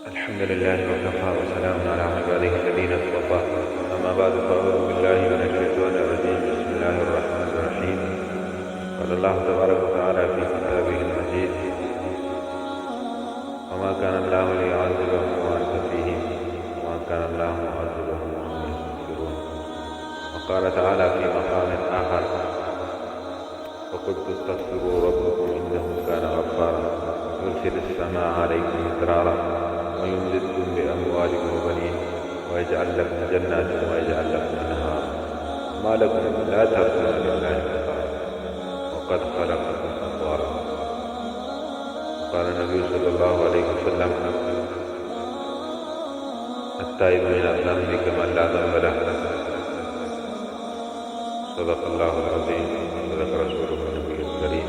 الحمد لله وكفى وسلام على عباده الذين اصطفى. أما بعد فأعوذ بالله من الشيطان الرجيم. بسم الله الرحمن الرحيم. قال الله تبارك وتعالى في كتابه المجيد: وما كان الله ليعذبهم وأنت فيهم وما كان الله معذبهم وهم يستغفرون. وقال تعالى في مقام آخر: وقلت استغفروا ربكم إنه كان غفارا يرسل السماء عليكم مدرارا ويمددكم بأموال وبنين ويجعل لكم جنات ويجعل لكم أنهارا ما لكم لا ترجون لله وقارا وقد خلقكم أطوارا. قال النبي صلى الله عليه وسلم: التائب من الذنب كمن لا ذنب له. صدق الله العظيم وصدق رسوله النبي الكريم.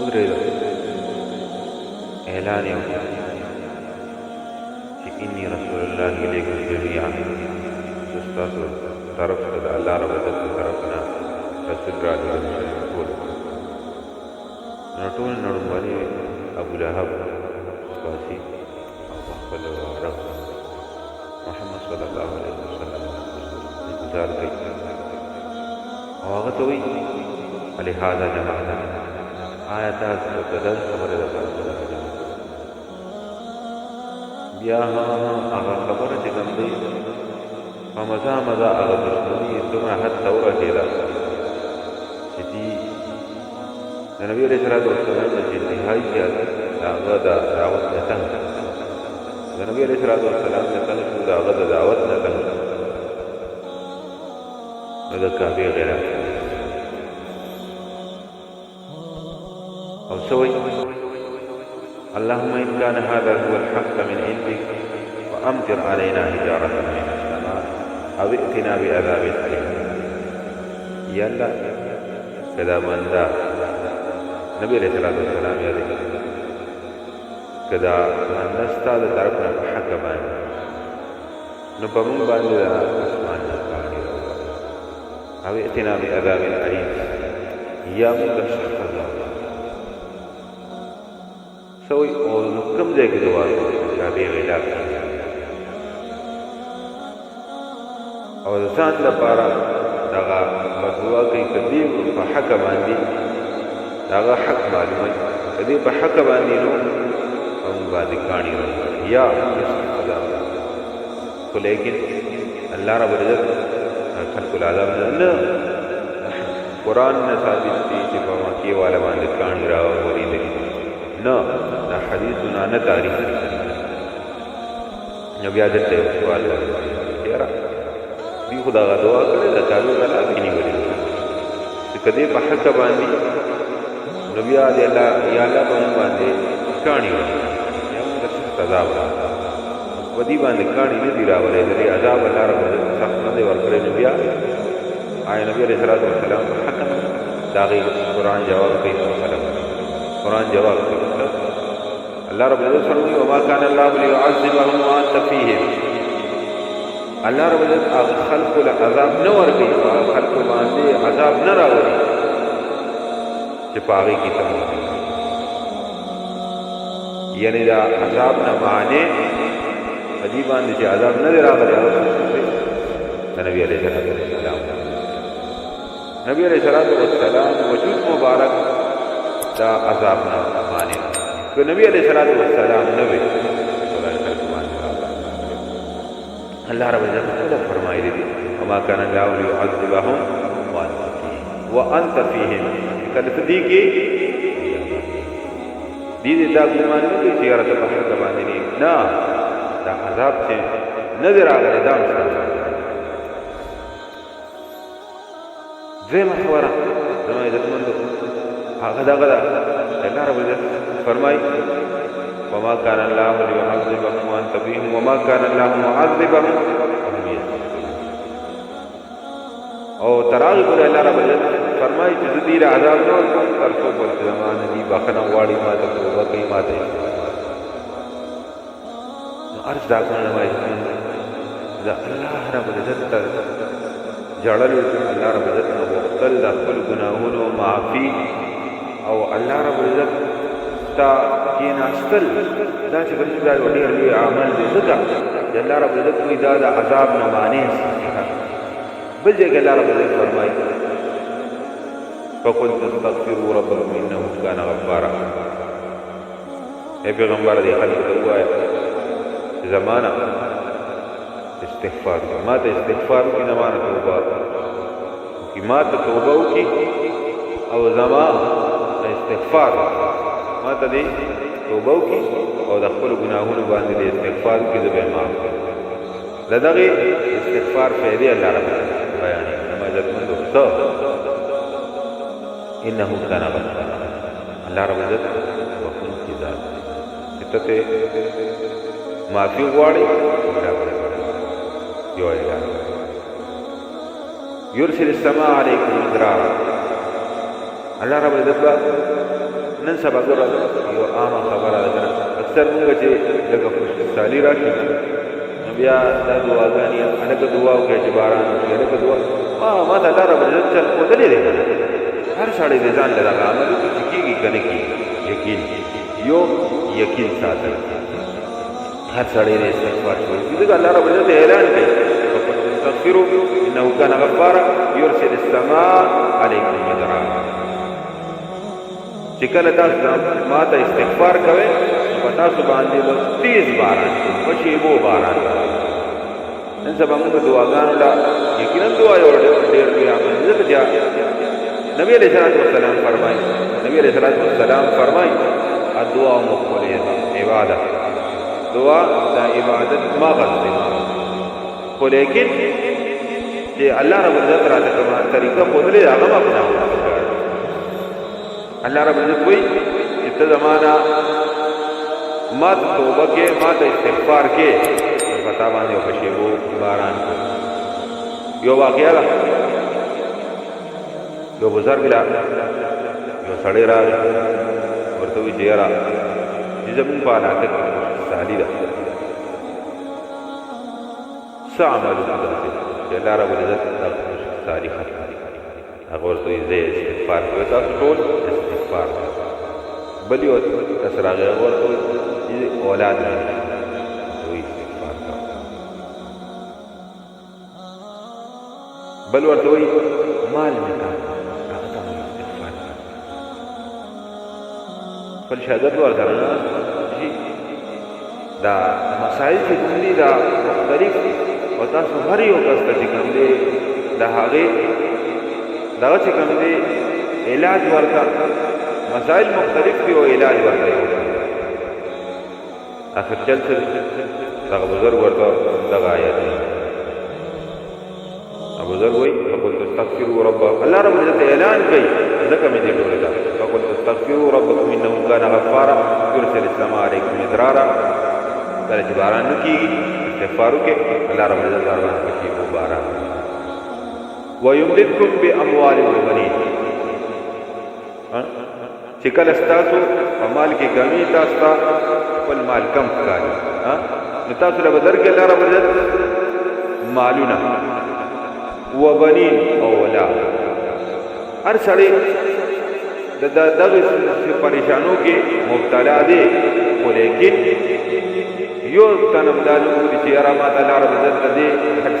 ودري إعلان يوم إني رسول الله إليكم جميعا أستاذ طرف الله رب العزة طرفنا رسول الله رسول نطول نرمالي أبو لهب سواسي أخبر رب محمد صلى الله عليه وسلم انتظار كي وغتوي لهذا جماعة آیات بدل خبر ده بیا هغه خبره چې کوم دی په مزه هغه دښمني دومره حد ته ورسېده چې دي د نبي علیه الصلاة والسلام د انتهایي زیات د هغه د دعوت نه تنګ د نبي علیه الصلاة والسلام نه تنګ شو د هغه د دعوت نه تنګ نو د کعبې غیرت أو سوي اللهم إن كان هذا هو الحق من عندك وأمطر علينا حجارة من السماء أو ائتنا بعذاب أليم. يلا كذا من ذا نبي عليه الصلاة والسلام يا ذي كذا من نستعد طرفنا بحق بان نبمن بان أسمان نقاهي أو ائتنا بعذاب أليم يا مدشخ الله سوي اور کم ځای کې دعا کابه غلاف او ځان لپاره دغه دعا کوي کدی په حق باندې دغه حق معلومه کدی په حق باندې نو هم باندې کانی یا استعذاب خو لیکن الله رب العزت خلق العذاب نه قرآن نه ثابت دي چې په مکی والا باندې کانی راوړي دي نه دا حدیثونه نه تاریخ نو بیا دلته یو سوال یاره دی خدا غا دعا کړې دا کارو غلا کینی وړي چې کدی په حق باندې نو بیا دې الله یا الله باندې کانی وړي یا موږ سزا ورکړه ودی باندې کانی نه دی راولې دې عذاب الله رب سخت نه ورکړي نو بیا آی نبی علیہ الصلوۃ والسلام حق داغي قرآن جواب کوي قرآن جواب الله رب العزت فرمائے وما كان الله ليعذبهم وانت فيهم. الله رب العزت خلق العذاب نہ ورکي خلق باندې عذاب نہ راوړي چې پاغي کی تمام یعنی دا عذاب نہ معنی ادي باندې چې عذاب نہ راغلي نبی عليه الصلاه والسلام نبی علیہ السلام وجود مبارک دا عذاب نہ مانے کہ نبی علیہ السلام نبی اللہ رب العزت فرمائی دی وما كان الله ليعذبهم وانت فيهم کله دې کې دې دا ګمان نه کوي چې راته په حق باندې نه دا عذاب چې نظر راغلی دا مستقیم زي محوره زما عزتمندو هغه دغه الله رب العزت فرمای وما كان الله ليعذبهم وانت فيهم وما كان الله معذبهم وهم يستغفرون او تراغب الله رب العزت فرمای چې دې عذاب نو کوم تر څو په زمانه دی بخنه واړی ما ته توبه کوي ما ته ارز دا کومه وایي دا الله رب العزت جړل الله رب العزت نو وختل د خپل ګناهونو معافي او الله رب العزت تا کیناستل دا چې ګرځي دا وړي لوی عمل دی ځکه چې الله رب العزت وی دا د عذاب نه معنی بل ځای کې الله رب العزت فرمایي فقل تستغفروا ربكم انه كان غفارا اے پیغمبر دی خلق ته وایي زمانہ استغفار ما ته استغفار کی زمانہ توبه کی ما ته توبه کی او زمانہ استغفار ما ته دی توبه کی او د خپل ګناهونو باندې دی استغفار کی زبې معاف کړ دغه استغفار فائدې الله رب بیان ما عزت مند تو انه كان غفارا الله رب عزت وکړو کی ذات ته معافي غواړي یو اعلان يرسل السماء عليكم مدرارا الله رب العزت نن سبا ګره یو عامه خبره ده اکثر موږ چې لکه خوشحالي راشي نو بیا دا دعاګانې هغه دعا وکړي چې باران وشي هغه دعا ما ته الله رب العزت چل کوتلې ده هر سړی د ځان له عمل چې کیږي کنه کیږي یقین یو یقین ساتل هر سړی د استغفار کوي دغه الله رب العزت اعلان کوي استغفروا انه كان غفارا يرسل السماء عليكم مدرارا چې کله تاسو ما ته استغفار کوئ په تاسو باندې بس تیز باران په شیبو باران نن سبا موږ دعاګانو لا یقینا دعا یو ډېر لوی عمل ځکه چې نبی علیہ السلام فرمایي نبی علیہ السلام فرمایي الدعاء مقبول عبادت دعا دا عبادت مغز دی خو لیکن چې الله رب العزت را ته کومه طریقه خودلې هغه ما اپناو الله رب العزت وایي چې ته زمانہ ما توبه کې ما ته استغفار کې پتا باندې او پښېبو باران یو واقعیا ده یو بزرګ لا یو سړی راغی ورته وی چې یاره چې زمون په علاقه کې سالي ده څه عمل وکړي چې الله رب العزت سالي ختم هغه ورته یې استغفار کوي تاسو ټول استغفار بل یو کس راغی هغه ورته یې اولاد دوی استغفار کوي بل ورته وی مال نه خپل شهادت ورته شي دا مسائل چې دي دا مختلف او تاسو هر یو کس ته کوم دي دا هغه دا چې کوم دي علاج ورته مسائل مختلف دي او علاج ورته اخر چل دا بزرګ ورته دا آیت ابو ذر وای فقل تستغفروا ربكم الله رب العزت اعلان کوي ځکه مې دې ټول دا فقل تستغفروا ربكم انه كان غفارا يرسل السماء عليكم مدرارا کله چې باران کیږي استغفار وکړئ الله رب العزت باران کوي او باران ويمددكم باموال وبنين چې کله تاسو په مال کې کمی تاسو خپل مال کم کړئ نو تاسو له بدر کې الله رب العزت مالونه وبنين او اولاد هر سړی دغه پریشانو کې مبتلا دي خو لیکن یو تنم دالو چې را ما تعالی رب عزت دې حق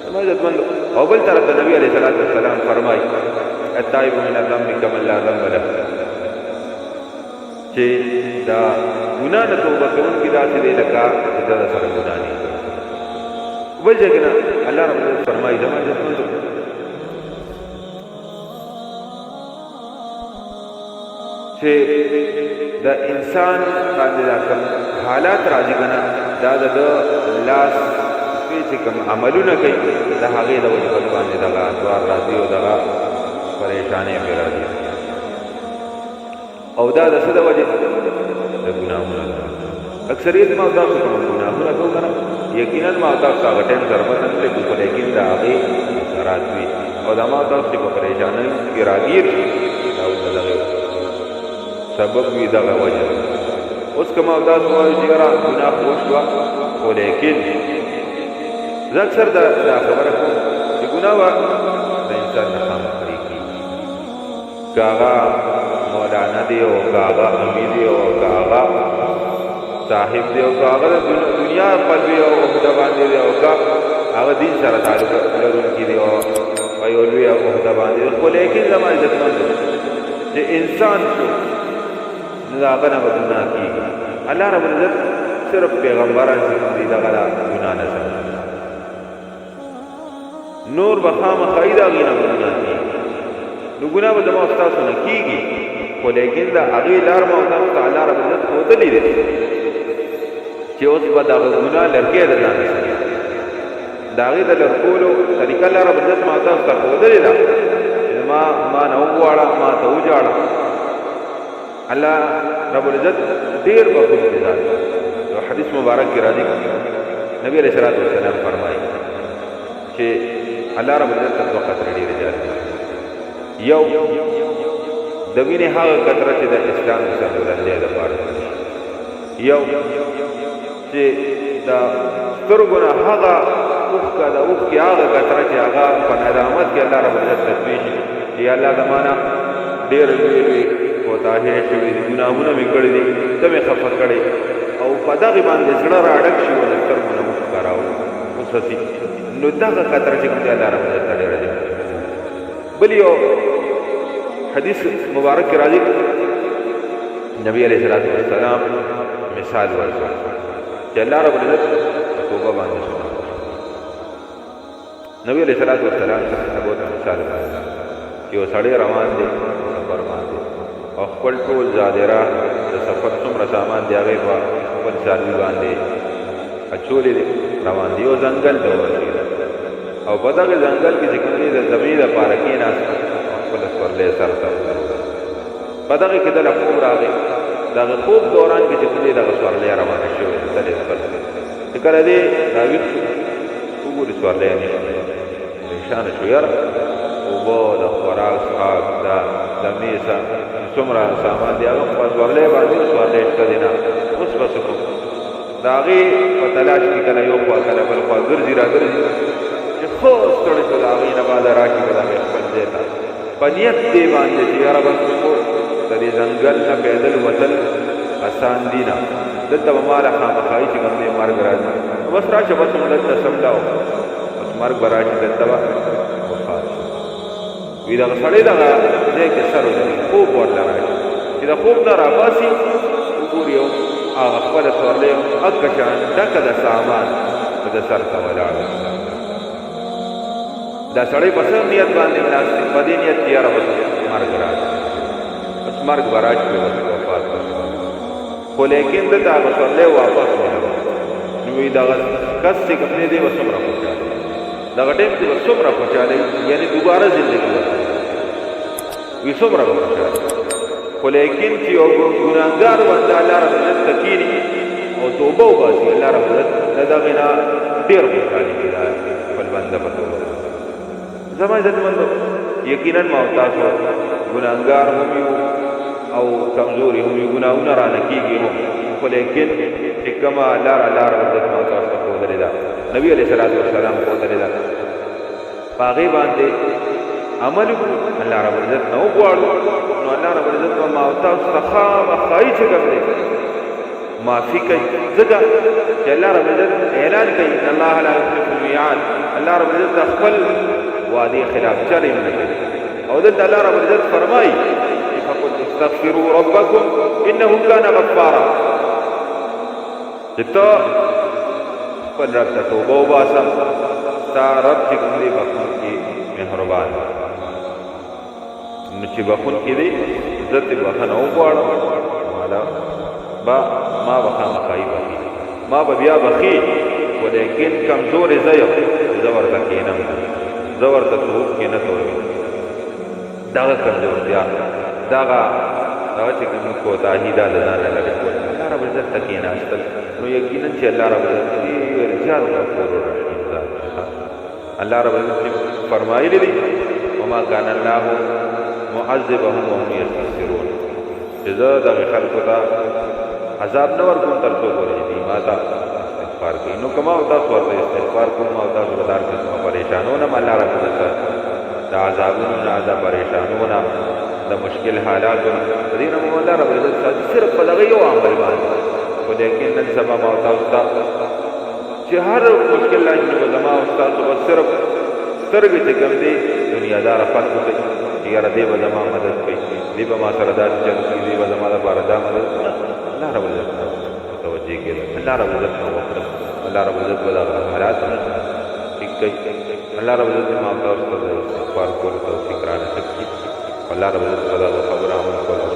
څه ما عزت مند او بل طرف ته نبی علیہ الصلوۃ والسلام فرمایي التائب من الذنب كمن لا ذنب له، چې دا ګناه نه توبه کوونکی داسې دی لکه چې دا سره ګناه نه کوي. بل ځای کې الله رب العزت فرمایي زما عزتمندو چې د انسان باندې دا کوم حالات راځي کنه دا د لاس چې کوم عملونه کوي د هغې د وجې باندې دغه دوار راځي او دغه پریشانۍ پرې راځي او دا د څه د وجې د ګناهونو اکثریت ما تاسو کوم ګناهونه کوو کنه یقینا ما تاسو هغه ټایم ضربت نه لګي خو لیکن د هغې اثرات وي او دا ما تاسو چې په پریشانۍ کې راګیر شي دا د دغه سبب وي دغه وجه. اوس که ما تاسو وایو چې یاره ګناه وشوه خو لیکن زه اکثر دا خبره کوم چې ګناه به د انسان نه خامخا پرېږدي، که هغه مولانا دی او که هغه امیر دی او که هغه صاحب دی او که هغه د دنیا قلبي او عهده باندې دی او که هغه دین سره تعلق لرونکي دی او په یو لویه عهده باندې دی، خو لیکن زما عزتمند چې انسان شو نو د هغه نه به ګناه کېږي. الله رب العزت صرف پیغمبران چې کوم دي دغه ګناه نه سموي، نور به خامخا د هغې نه به ګناه کېږي. نو ګناه به زما او ستاسو نه کېږي، خو لیکن د هغې لار ما او تاسو ته الله رب العزت ښودلې دی چې اوس به دغه ګناه لرګی د ځان نه سموي. د هغې د لرکولو طریقه الله رب العزت ما او تاسو ته ښودلې ده چې ما نه وغواړه ما ته وجاړه. الله رب العزت ډېر بخښونکی ذات دی. یو حدیث مبارک کې راځي نبی علیہ الصلوۃ والسلام فرمایي چې الله رب العزت ته دوه قطرې ډېرې جاري دي. یو د وینې هغه قطره چې د اسلام د سربلندۍ دپاره یو چې د سترګو نه هغه اوښکه د اوښکې هغه قطره چې هغه په ندامت کې الله رب العزت تسبیح شي چې یا الله زما نه ډېر لوی لوی کوتاهۍ شوي دي، ګناهونه مې کړي دي، ته مې خفه کړی او په دغې باندې زړه راډک شي او د سترګو نه اوښکه راوڅڅي، نو دغه قطره چې کوم دی الله رب العزت ته ډېره جاري. بل یو حدیث مبارک کې راځي نبی علیہ الصلوۃ والسلام مثال ورکړ چې الله رب العزت په توبه باندې سنت نبی علیہ الصلوۃ والسلام صحابو ته مثال ورکړ چې یو سړی روان دی سفر باندې او خپل ټول ظاهره د سفر څومره سامان دی هغې په خپل څاروي باندې اچولې دی، روان دی. یو ځنګل ته ورسېده او په دغه ځنګل کې چې کوم دی د زمینې دپاره کېناست او خپله سورلی سر ته په دغې کې دله خوب راغی. دغه خوب دوران کې چې کوم دی دغه سورلی روانه شوې ده تلې خپل چې کله دی راویښ شو وګوري سورلی یې نشته، پریشانه شو یاره اوبه د خوراک څښاک د میسه څومره سامان دی هغه په سورلی باندې سورلی شته دی نه، اوس به څه کوم؟ د هغې په تلاش کې کله یو خوا کله بل خوا ګرځي راګرځي چې خو ستړی شو د هغې نه بعده راشي به د هغې خپل ځای ته په نیت دې باندې چې یاره بس د دې ځنګل نه پیدل وتل اسان دي نه، دلته به ما له خامخایي چې کوم دی مرګ راځي، بس راشه بس مو دلته سملاو بس مرګ به راشي دلته به وفات شي. وي دغه سړی دغه ځای کې سر ولري خوب ورله راشي چې د خوب نه راباسي وګوري یو هغه خپله سورلی هکه شان ډکه د سامان د سر ته ولاړه. دا سړی په څه نیت باندې ناست دی؟ په دې نیت چې یاره بس مرګ راشي، بس مرګ به راشي بس وفات به شي، خو لیکن دلته هغه سورلی واپس ولګوه. نو وایي دغه کس چې کوم دی به څومره خوشحاله دغه ټایم کې به څومره خوشحاله یعنې دوباره زندګي ورکوي وي څومره به خوشحاله. خو لیکن چې یو ګناهګار بنده الله رب العزت ته کښېني او توبه وباسي الله رب العزت د دغې نه ډېر خوشحالېږي دا خپل بنده په توبه. زما عزتمندو یقینا ما او تاسو ګناهګار هم یو او کمزوري هم یو، ګناهونه رانه کېږي هم، خو لیکن چې کومه لاره الله رب العزت ما او تاسو ته ښودلې ده نبي علیہ الصلوۃ والسلام ښودلې ده په هغې باندې عمل وکړو الله رب العزت نه وغواړو نو الله رب العزت به ما او تاسو ته خامخایي چې کوم دی معافي کوي، ځکه چې الله رب العزت اعلان کوي ان الله لا یخلف المیعاد. الله رب العزت خپل وعدې خلاف چلې نه کوي. او دلته الله رب العزت فرمایي فقلت استغفروا ربكم انه كان غفارا، چې ته خپل رب ته توبه وباسه، ستا رب چې کوم دی بخښونکی مهربان دی. نو چې بخښونکی دی زه ترې بخښنه وغواړم، ما به خامخایي بخښي، ما به بیا بخښي، خو لیکن کمزورې زه یم، زه ورته کښېنم، زه ورته توب کې نه کوم. دغه کمزورتیا دغه چې کوم کوتاهي دا د ځانه لرې کول الله رب العزت ته کښېناستل، نو یقینا چې الله رب العزت ډېر زیات غفور رحیم ذات دی. الله رب العزت فرمایلی دی وما کان الله معذبهم وهم یستغفرون، چې زه دغه خلکو ته عذاب نه ورکوم تر څو پورې دوی ما ته استغفار کوي. نو که ما او تاسو ورته استغفار کوو، ما او تاسو به دا هر قسمه پریشانونه م الله رب العزت د عذابونو نه، د پریشانو نه، د مشکل حالاتو نه، د دې نه مو الله رب العزت ساتي صرف په دغه یو عمل باندې. خو لیکن نن سبا ما او تاسو ته چې هر مشکل راشي نو زما او ستاسو به صرف سترګې چې کوم دی دنیادار خلکو ته چې یاره دی به زما مدد کوي، دی به ما سره داسې چل کوي، دی به زما لپاره دا مدد کوي. الله رب العزت نه متوجه کېده، الله رب العزت نه وکړه، الله رب العزت به دغه حالات نه ٹھیک کوي. الله رب العزت ما او تاسو ته د استغفار کولو توفیق را نصیب کړي. الله رب العزت به دغه خبره عمل کولو